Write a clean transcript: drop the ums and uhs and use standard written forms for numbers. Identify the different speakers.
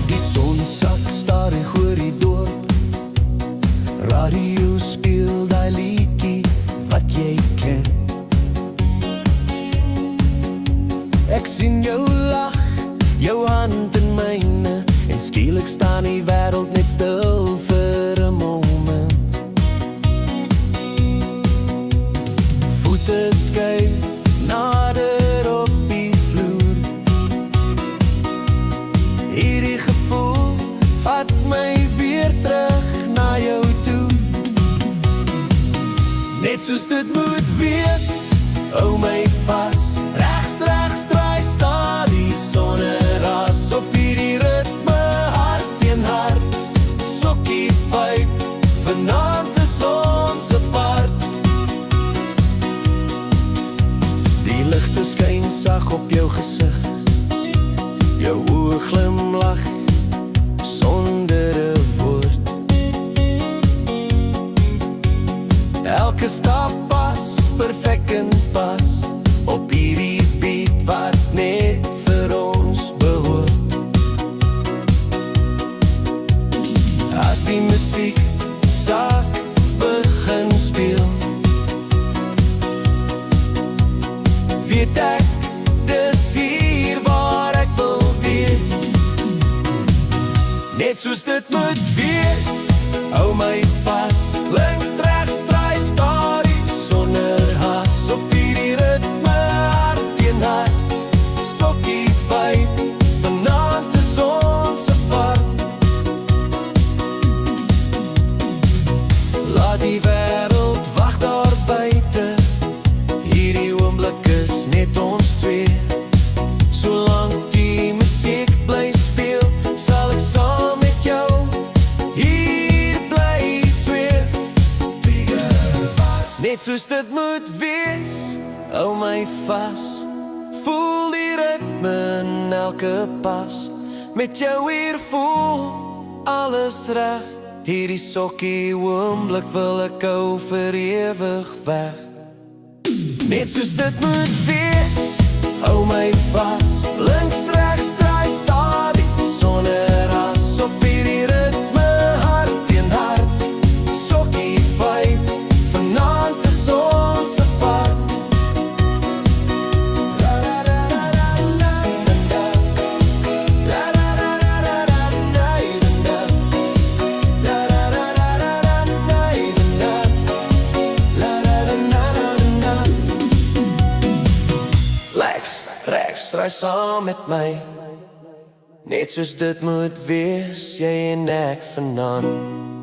Speaker 1: Die son sak stadig oor die dorp. Radio speel die liedjie wat jy ken. Ek sien jou lag, jou hand in myne, en skielik staan die wêreld net stil vir 'n moment. Voete skuif nader op die vloer. Hierdie gevoel vat my weer terug na jou toe. Net soos dit moet wees, hou my vas. Regs draai staan die sonneras op hierdie ritme, hart teen hart. Sokkie vibe, vanaand is ons apart. Die ligte skyn sag op jou gesig, jou oë glimlag sonder 'n woord. Elke stap pas perfek en pas op hierdie beat wat net vir ons behoort. As die musiek sak begin speel, weet ek dis hier waar ek wil wees. Net soos dit moet wees, hou my vas. Links regs draai staan die sonneras op hierdie ritme, hart teen hart. Sokkie vibe, vanaand is ons apart. Laat die wêreld wag daar buite, hierdie oomblik is net ons twee. Solank die musiek bly speel, sal ek saam met jou hier bly sweef. Net soos dit moet wees, hou my vas. Voel die ritme in elke pas. Met jou hier voel alles reg. Hierdie sokkie oomblik wil ek hou vir ewig weg. Net soos dit moet wees, hou my vas. Links regs draai staan die sonneras op hierdie ritme, hart teen hart. Sokkie vibe, vanaand is ons apart. Regs draai saam met my, net soos dit moet wees, jy en ek vanaand.